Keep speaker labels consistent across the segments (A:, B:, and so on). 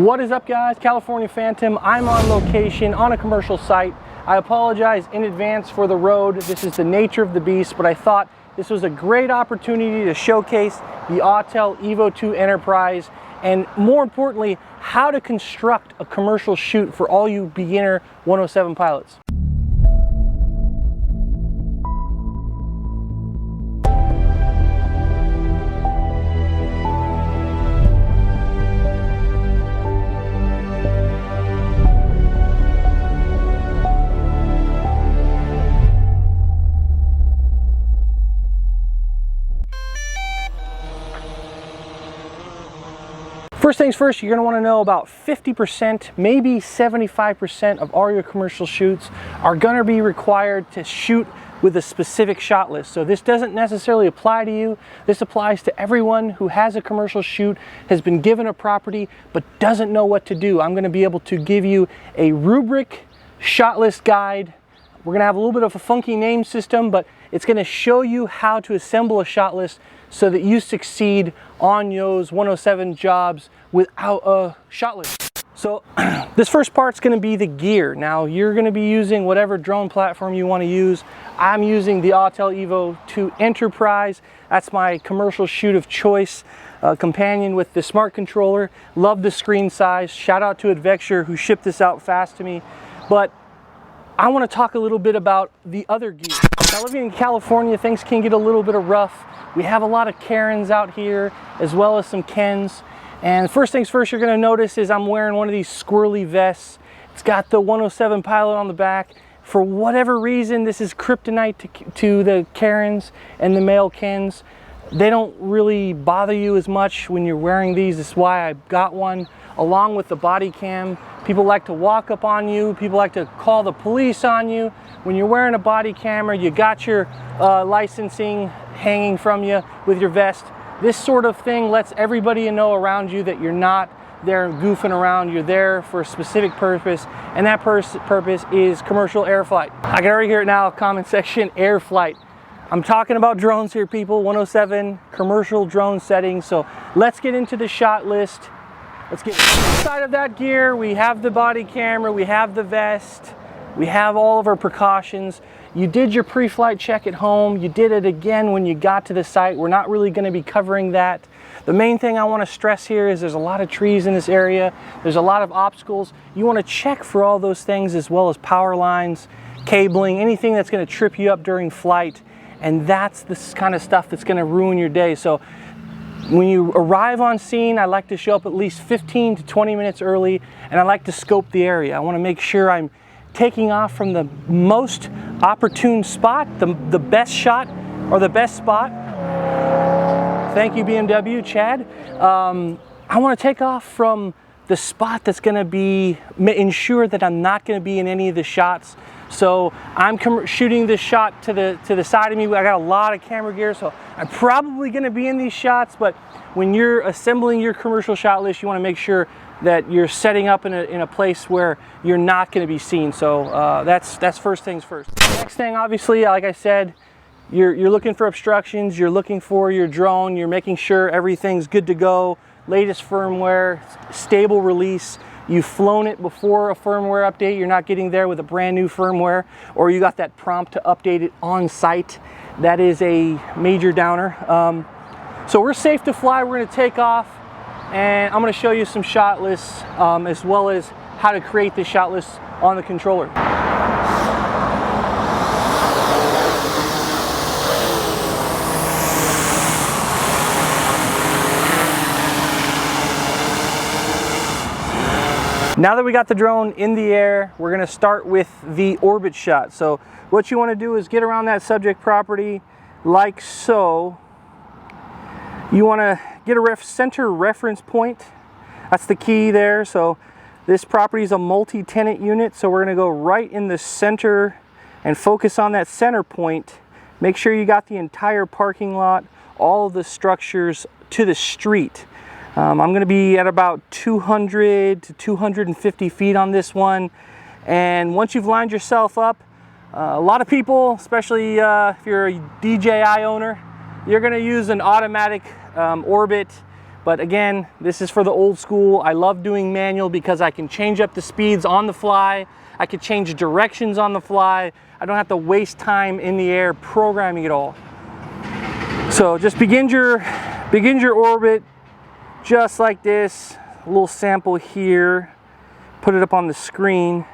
A: What is up, guys? California Phantom. I'm on location on a commercial site. I apologize in advance for the road. This is the nature of the beast, but I thought this was a great opportunity to showcase the Autel EVO II Enterprise, and more importantly, how to construct a commercial shoot for all you beginner 107 pilots. First things first, you're going to want to know about 50%, maybe 75% of all your commercial shoots are going to be required to shoot with a specific shot list. So this doesn't necessarily apply to you. This applies to everyone who has a commercial shoot, has been given a property, but doesn't know what to do. I'm going to be able to give you a rubric shot list guide. We're going to have a little bit of a funky name system, but it's going to show you how to assemble a shot list so that you succeed on those 107 jobs without a shot list. So this first part's going to be the gear. Now you're going to be using whatever drone platform you want to use. I'm using the Autel EVO II Enterprise. That's my commercial shoot of choice, companion with the smart controller. Love the screen size. Shout out to Advexture who shipped this out fast to me. But I want to talk a little bit about the other gear. Now, living in California, things can get a little bit rough. We have a lot of Karens out here, as well as some Kens. And first things first, you're going to notice is I'm wearing one of these squirrely vests. It's got the 107 pilot on the back. For whatever reason, this is kryptonite to the Karens and the male Kens. They don't really bother you as much when you're wearing these. That's why I got one, along with the body cam. People like to walk up on you. People like to call the police on you. When you're wearing a body camera, you got your licensing hanging from you with your vest. This sort of thing lets everybody know around you that you're not there goofing around. You're there for a specific purpose, and that purpose is commercial air flight. I can already hear it now, comment section, air flight. I'm talking about drones here, people. 107 commercial drone settings. So let's get into the shot list. Let's get inside of that gear. We have the body camera, we have the vest, we have all of our precautions. You did your pre-flight check at home. You did it again when you got to the site. We're not really going to be covering that. The main thing I want to stress here is there's a lot of trees in this area. There's a lot of obstacles. You want to check for all those things, as well as power lines, cabling, anything that's going to trip you up during flight. And that's the kind of stuff that's going to ruin your day. So when you arrive on scene, I like to show up at least 15 to 20 minutes early, and I like to scope the area. I want to make sure I'm taking off from the most opportune spot, the best shot or the best spot. Thank you, BMW, Chad. I want to take off from the spot that's going to ensure that I'm not going to be in any of the shots. So I'm shooting this shot to the side of me. I got a lot of camera gear, so I'm probably going to be in these shots. But when you're assembling your commercial shot list, you want to make sure that you're setting up in a place where you're not going to be seen. So that's first things first. Next thing, obviously, like I said, you're looking for obstructions. You're looking for your drone. You're making sure everything's good to go. Latest firmware, stable release. You've flown it before a firmware update. You're not getting there with a brand new firmware, or you got that prompt to update it on site. That is a major downer. So we're safe to fly. We're going to take off, and I'm going to show you some shot lists, as well as how to create the shot list on the controller. Now that we got the drone in the air, we're going to start with the orbit shot. So what you want to do is get around that subject property like so. You want to get a center reference point. That's the key there. So this property is a multi-tenant unit, so we're going to go right in the center and focus on that center point. Make sure you got the entire parking lot, all of the structures to the street. I'm going to be at about 200 to 250 feet on this one. And once you've lined yourself up, a lot of people, especially if you're a DJI owner, you're going to use an automatic orbit But again, this is for the old school. I love doing manual because I can change up the speeds on the fly. I can change directions on the fly. I don't have to waste time in the air programming it all. So just begin your orbit just like this. A little sample here. Put it up on the screen.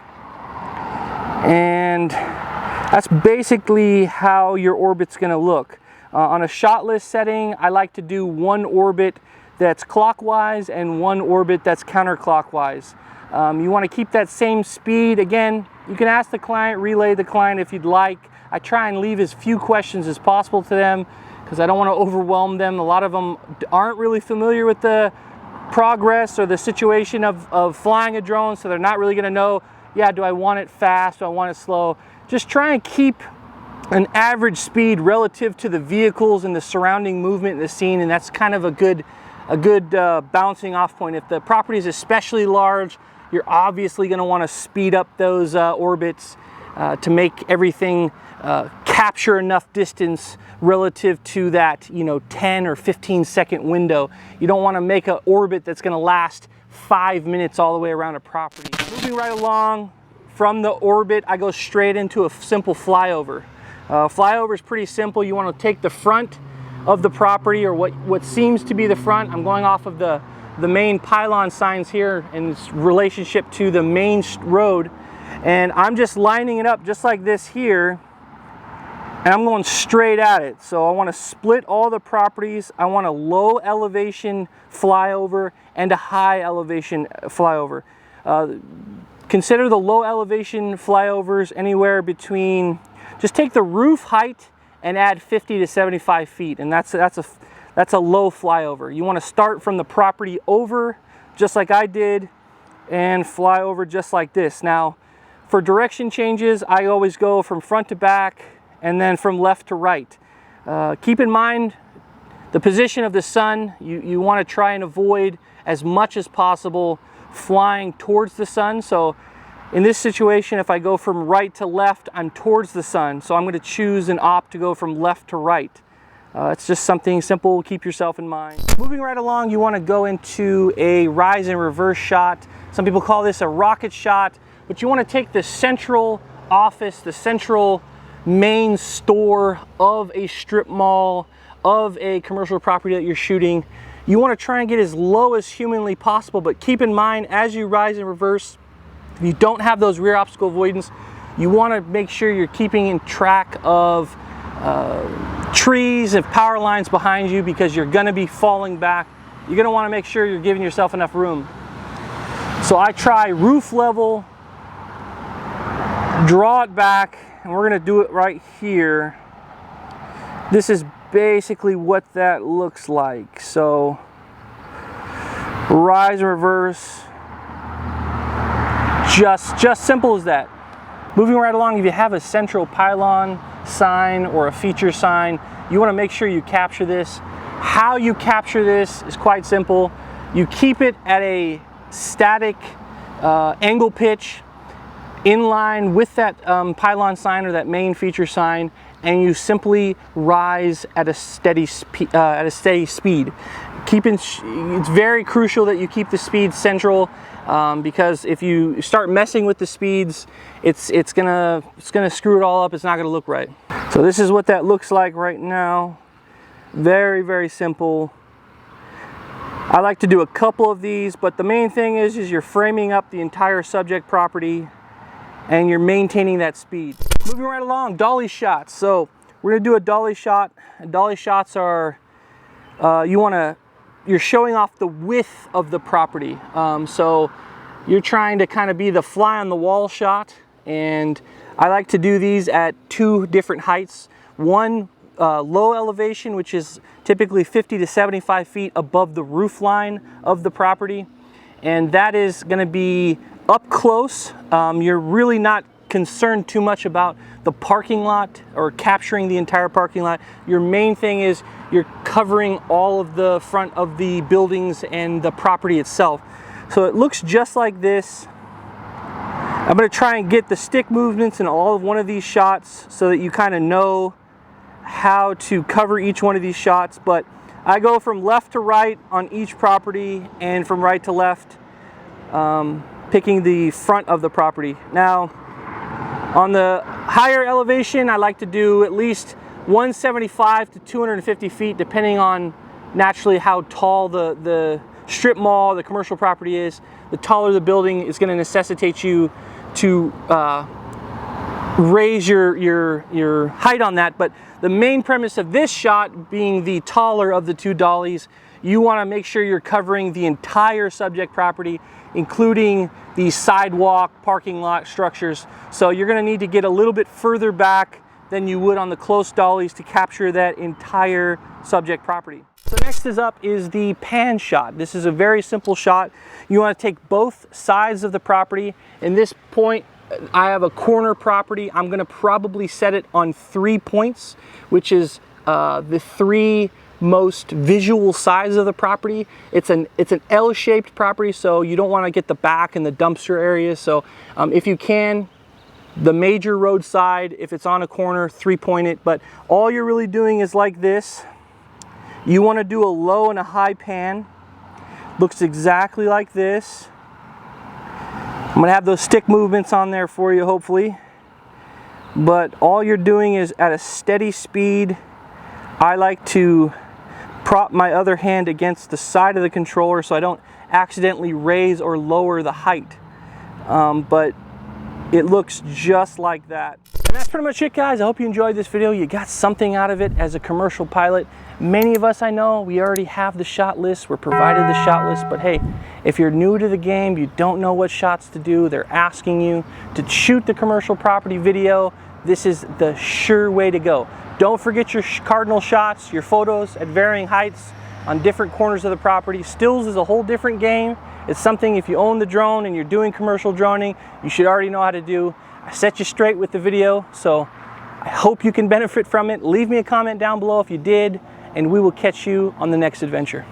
A: And that's basically how your orbit's gonna look. On a shot list setting, I like to do one orbit that's clockwise and one orbit that's counterclockwise. You want to keep that same speed. Again, you can ask the client, relay the client if you'd like. I try and leave as few questions as possible to them because I don't want to overwhelm them. A lot of them aren't really familiar with the progress or the situation of flying a drone, so they're not really going to know, yeah, do I want it fast, do I want it slow? Just try and keep an average speed relative to the vehicles and the surrounding movement in the scene, and that's kind of a good bouncing off point. If the property is especially large, you're obviously going to want to speed up those orbits to make everything capture enough distance relative to that 10 or 15 second window. You don't want to make an orbit that's going to last 5 minutes all the way around a property. Moving right along from the orbit, I go straight into a simple flyover. Flyover is pretty simple. You want to take the front of the property, or what seems to be the front. I'm going off of the main pylon signs here in its relationship to the main road, and I'm just lining it up just like this here, and I'm going straight at it. So I want to split all the properties. I want a low elevation flyover and a high elevation flyover. Consider the low elevation flyovers anywhere between, just take the roof height and add 50 to 75 feet, and that's a low flyover. You want to start from the property over, just like I did, and fly over just like this. Now, for direction changes, I always go from front to back and then from left to right. Keep in mind the position of the sun. You want to try and avoid as much as possible flying towards the sun. So in this situation, if I go from right to left, I'm towards the sun. So I'm going to choose and opt to go from left to right. It's just something simple, keep yourself in mind. Moving right along, you want to go into a rise and reverse shot. Some people call this a rocket shot, but you want to take the central office, the central main store of a strip mall, of a commercial property that you're shooting. You want to try and get as low as humanly possible, but keep in mind, as you rise and reverse, if you don't have those rear obstacle avoidance, you want to make sure you're keeping in track of trees and power lines behind you, because you're going to be falling back. You're going to want to make sure you're giving yourself enough room. So I try roof level, draw it back, and we're going to do it right here. This is basically what that looks like. So rise and reverse, just simple as that. Moving right along, if you have a central pylon sign or a feature sign, you want to make sure you capture this. How you capture this is quite simple. You keep it at a static angle pitch in line with that pylon sign or that main feature sign, and you simply rise at a steady speed. It's very crucial that you keep the speed central, because if you start messing with the speeds, it's gonna screw it all up. It's not gonna look right. So this is what that looks like right now. Very, very simple. I like to do a couple of these, but the main thing is you're framing up the entire subject property and you're maintaining that speed. Moving right along, dolly shots. So we're gonna do a dolly shot. And dolly shots are, you're showing off the width of the property. So you're trying to kind of be the fly on the wall shot, and I like to do these at two different heights. One low elevation, which is typically 50 to 75 feet above the roof line of the property, and that is going to be up close. You're really not concerned too much about the parking lot or capturing the entire parking lot. Your main thing is you're covering all of the front of the buildings and the property itself. So it looks just like this. I'm going to try and get the stick movements in all of one of these shots so that you kind of know how to cover each one of these shots, but I go from left to right on each property and from right to left, picking the front of the property. Now, on the higher elevation, I like to do at least 175 to 250 feet, depending on naturally how tall the strip mall, the commercial property is. The taller the building is going to necessitate you to raise your height on that. But the main premise of this shot being the taller of the two dollies, you want to make sure you're covering the entire subject property, including the sidewalk, parking lot structures. So you're going to need to get a little bit further back than you would on the close dollies to capture that entire subject property. So next is the pan shot. This is a very simple shot. You want to take both sides of the property. In this point, I have a corner property. I'm going to probably set it on 3 points, which is the three most visual sides of the property. It's an L-shaped property, so you don't want to get the back and the dumpster area. So if you can, the major road side, if it's on a corner, 3-point it. But all you're really doing is like this. You want to do a low and a high pan. Looks exactly like this. I'm going to have those stick movements on there for you, hopefully. But all you're doing is at a steady speed. I like to prop my other hand against the side of the controller so I don't accidentally raise or lower the height. But it looks just like that. And that's pretty much it, guys. I hope you enjoyed this video. You got something out of it as a commercial pilot. Many of us, I know, we already have the shot list. We're provided the shot list. But hey, if you're new to the game, you don't know what shots to do, they're asking you to shoot the commercial property video, this is the sure way to go. Don't forget your cardinal shots, your photos at varying heights on different corners of the property. Stills is a whole different game. It's something, if you own the drone and you're doing commercial droning, you should already know how to do. I set you straight with the video, so I hope you can benefit from it. Leave me a comment down below if you did, and we will catch you on the next adventure.